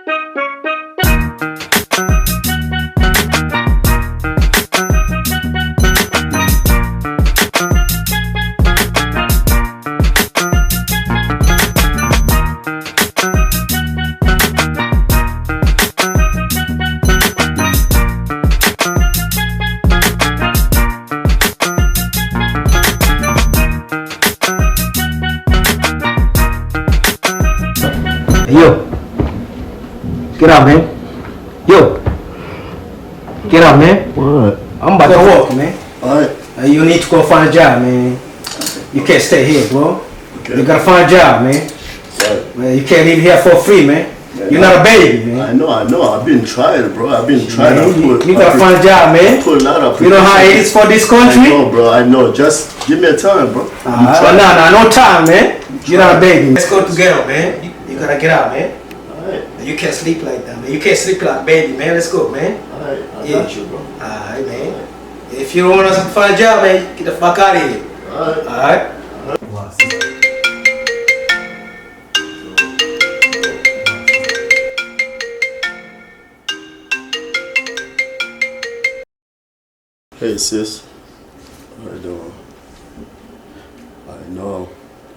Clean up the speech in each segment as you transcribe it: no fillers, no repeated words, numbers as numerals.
Yo, get out, man. Yo, get out, man. What? I'm about to walk, man. Alright. You need to go find a job, man. You can't stay here, bro. Okay. You gotta find a job, man. Right. Man, you can't live here for free, man. You're not a baby, man. I know. I've been trying, bro. I've been trying Man, to put. you gotta find a job, man. Put a lot of. You know how it is for this country? I know, bro. I know. Just give me a time, bro. No time, man. You're not a baby. Let's go together, man. You gotta get out, man. Alright. You can't sleep like that, man. You can't sleep like a baby, man. Let's go, man. Alright. I Yeah. got you, bro. Alright, man. If you don't want us to find a job, man, get the fuck out of here. Alright. Alright? Hey, sis. How you doing? I know.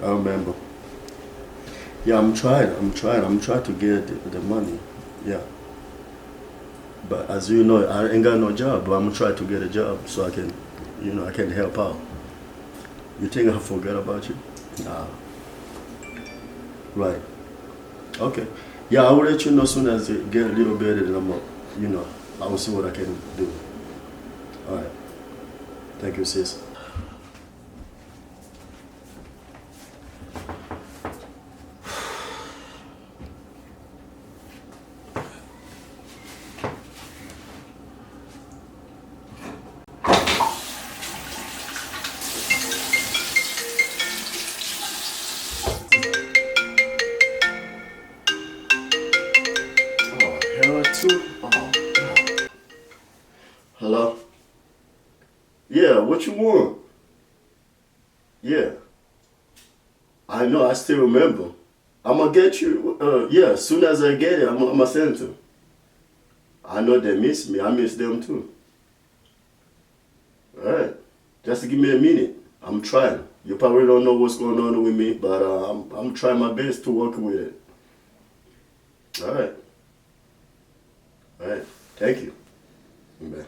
I remember. Yeah, I'm trying to get the money. Yeah. But as you know, I ain't got no job, but I'm trying to get a job so I can, I can help out. You think I forget about you? Nah. Right. Okay. Yeah, I will let you know as soon as it get a little better, then I will see what I can do. All right. Thank you, sis. Hello? Yeah, what you want? Yeah. I know, I still remember. I'm gonna get you, yeah, as soon as I get it, I'm gonna send it to them. I know they miss me, I miss them too. Alright, just give me a minute. I'm trying. You probably don't know what's going on with me, but I'm trying my best to work with it. Alright. Alright, thank you. Bye.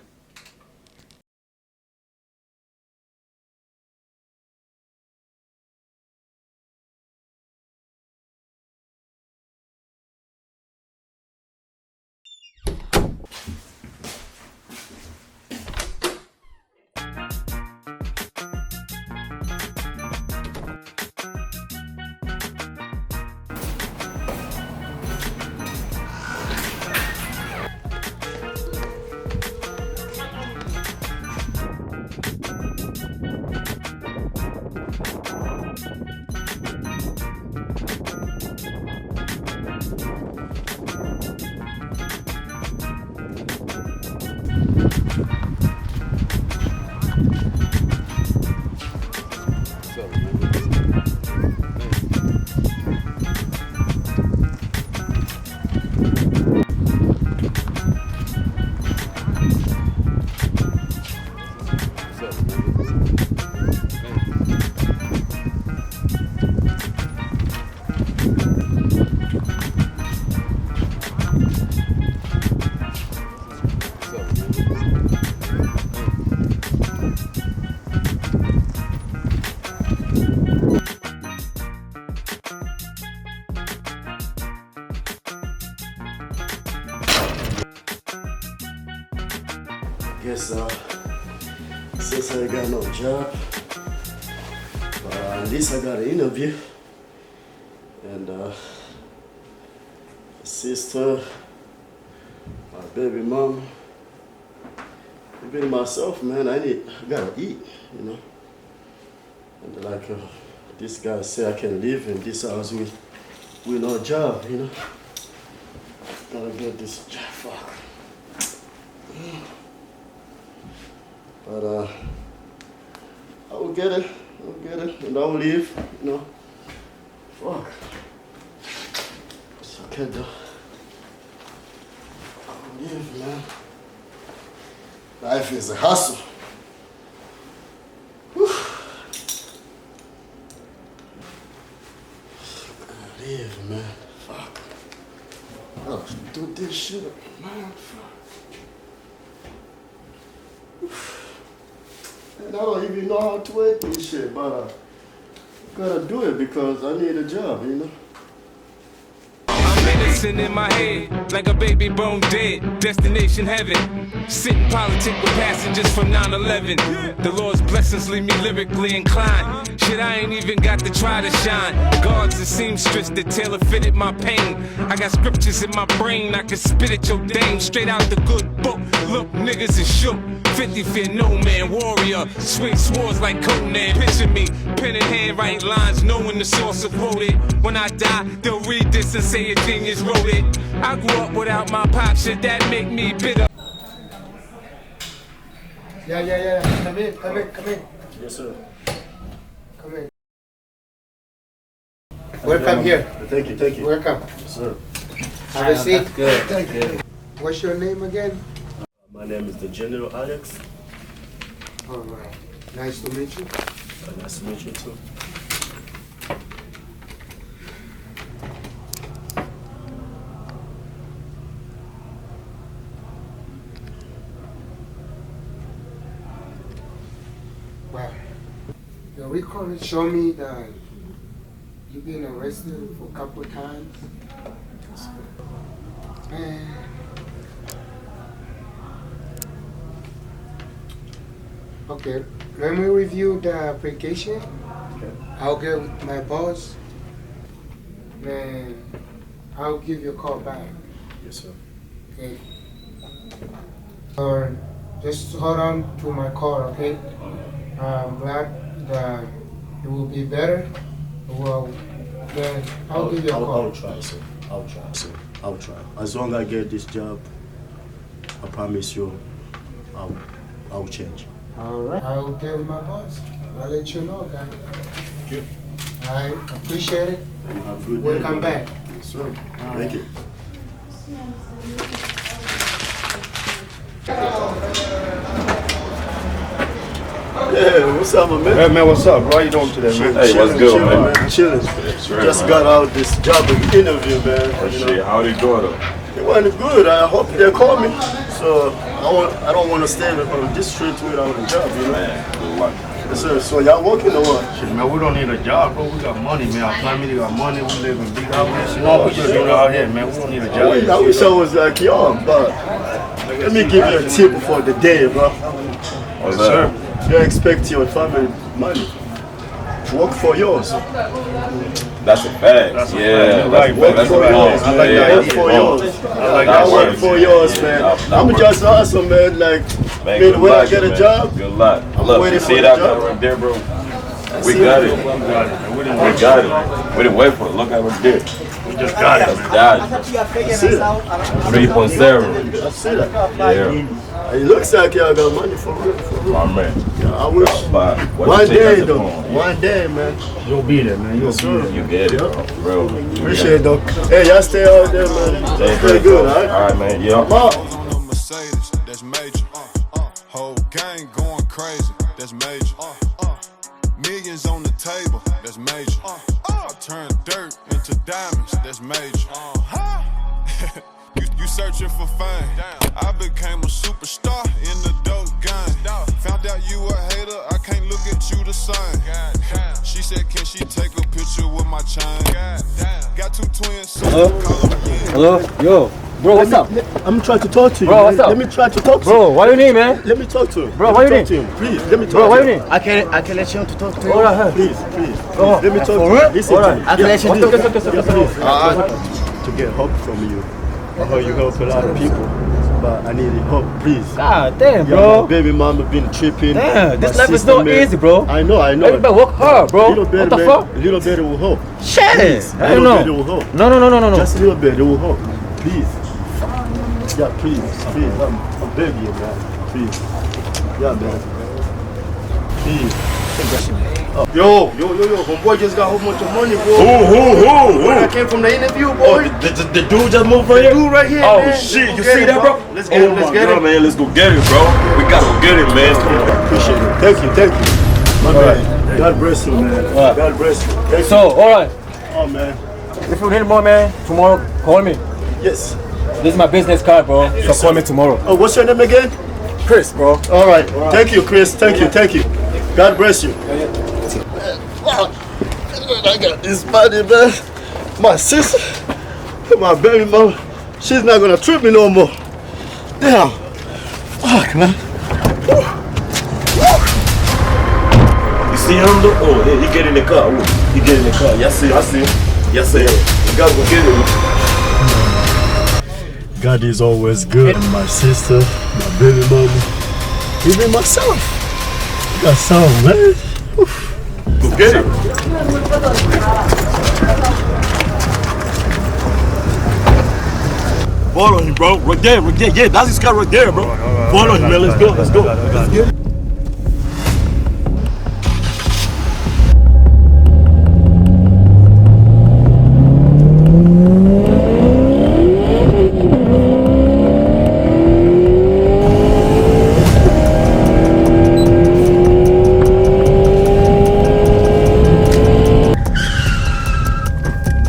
Guess since I ain't got no job, at least I got an interview. And sister, my baby mom, even myself, man, I gotta eat, And like this guy say I can live in this house with no job, Gotta get this job, fuck. But I will get it, and I will leave, Fuck. It's okay though. Life is a hustle. Whew. Live, man. Fuck. Oh, do this shit up, man. Fuck. And I don't even know how to edit this shit, but I gotta do it because I need a job, you know? Innocent in my head, like a baby bone dead. Destination heaven. Sitting politic with passengers from 9/11. The Lord's blessings leave me lyrically inclined. Shit, I ain't even got to try to shine. Guards and seamstress that tailor fitted my pain. I got scriptures in my brain, I can spit at your dame. Straight out the good book. Look, niggas is shook. 50 fear no man, warrior. Swing swords like Conan. Picture me, pen in hand, write lines, knowing the source of quoted. When I die, they'll read this and say a genius wrote it. I grew up without my pop, shit that make me bitter. Yeah. Come in. Yes, sir. Come in. Welcome here. Thank you. Welcome. Yes, sir. Have a seat. Thank you. What's your name again? My name is the General Alex. All right. Nice to meet you. Nice to meet you too. Well, your record show me that you've been arrested for a couple of times. Man. Okay, let me review the application. Okay. I'll get with my boss. And I'll give you a call back. Yes, sir. Okay. Or just hold on to my call, okay? I'm glad that it will be better. Well, then I'll give you a call. I'll try, sir. I'll try. As long as I get this job, I promise you, I'll change. All right. I'll get with my boss. I'll let you know, guys. Thank you. I appreciate it. You have a good day. Welcome back. Yes, sir. Thank you. Yeah, what's up, my man? Hey man, what's up, bro? How you doing today, man? Hey, what's good, man? Chilling. Sure, Just man. got out this job interview, man. Oh, shit, how they doing though? It went good. I hope they call me. So I don't want to stay on this street without a job, you know. Man, good luck. Yes, sir. So y'all working or what? Shit, man, we don't need a job, bro. We got money, man. Our family got money. We live in big houses. You know, we just do it out here, man. We don't need a job. I wish I was like y'all, but let me give you a tip for the day, bro. What's Sir, up? you expect your family money. Work for yours. That's a fact. That's a Yeah, fact. Right, that's for a yours. fact. I like that. Yeah, Work for yours. I like I that work word. for yours, man. That I'm works. just awesome, man. Like, Man, man, good when I luck, get a man. job, Good luck. I'm Look, waiting you for see the that job. right there, bro? We it. got it. We got it, man. We didn't We wait got it. We didn't wait for it. Look at what's there. We just got it, man. Dodge. see it. 3.0. I see that. Yeah. It looks like y'all got money for real. For real. My man. I wish. But One day, though. One day, man. You'll be there, man. You'll be there. You get it, bro. For real. Appreciate it, though. Hey, y'all stay out there, man. Stay good, all right? All right, man. Yeah. Mark. On a Mercedes, that's major. Whole gang going crazy, that's major. Millions on the table, that's major. I turn dirt into diamonds, that's major. You searching for fame. I became a superstar in the dope game. Found out you a hater, I can't look at you the same. She said, can she take a picture with my chain? Got two twins, so Hello? Yo. Bro, what's up? I'm trying to talk to you. Bro, man. what's up? Let me try to talk to Bro, what you need, man? you. Let me talk to him. Bro, Let what me you talk to him. Please, let me talk Bro, to what him. you need? I can let you to talk to you. All right, Please. Oh, Let me talk for to real? you. Listen to Alright. me. I can let you Okay, do. Please. To get help from you. I heard you help a lot of people, but I need help, please. God damn, Yeah, bro. my baby mama been tripping. Damn, this My life is sister, not man. easy, bro. I know. Everybody work hard, bro. Little bit, What the man. fuck? Little bit will help. Shit. Please. I don't Little bit know. will help. No. Just a little bit, it will help. Please. Yeah, please. I'm begging you, man. Please. Yeah, man. Please. Yo, homeboy just got a whole bunch of money, bro. Who? I came from the interview, boy. The dude just moved right here? Dude right here, Oh, man. shit. You Go get see it, that, bro? Let's get it, let's get it. Man, let's go get it, bro. We gotta go get it, man. Come on. Appreciate it. Thank you. My man. God bless you, man. Alright. God bless you. Thank So, alright. you. Oh, man. If you need more, man, tomorrow, call me. Yes. This is my business card, bro. So call me tomorrow. Oh, what's your name again? Chris, bro. All right. Thank you, Chris. Thank you. God bless you. Wow. I got this body, man. My sister, my baby mama, she's not gonna trip me no more. Damn. Fuck, man. You see him? Oh, yeah, he get in the car. Ooh, he get in the car. I see him. Yes, sir. We gotta go get him. God is always good. My sister, my baby mama, even myself. Got some, man. Oof. Go get it. Follow him, bro. Right there. Yeah, that's his car right there, bro. Follow him, man. Let's go. Let's get it.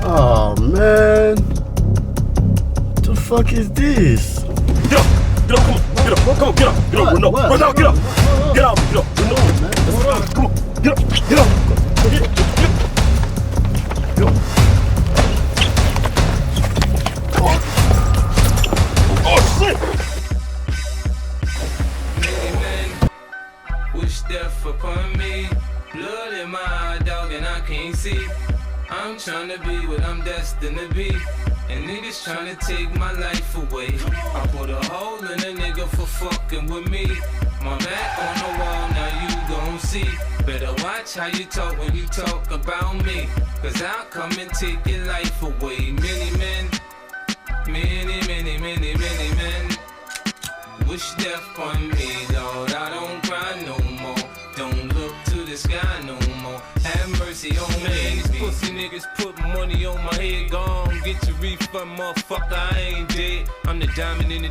Oh, man. What the fuck is this? Get up, come on, get up, run out, get up. Get out, come on, get up. Oh, shit. Wish death upon me. Blood in my eye, dog, and I can't see. I'm tryna be what I'm destined to be. And niggas tryna take my life away. I put a hole in a nigga for fucking with me. My back on the wall, now you gon' see. Better watch how you talk when you talk about me. Cause I'll come and take your life away. Many men wish death on me, Lord. I don't cry no more. Don't look to the sky no more. Have mercy on me. These pussy niggas put money on my head. Gone, get your refund, motherfucker. I ain't dead. I'm the diamond in the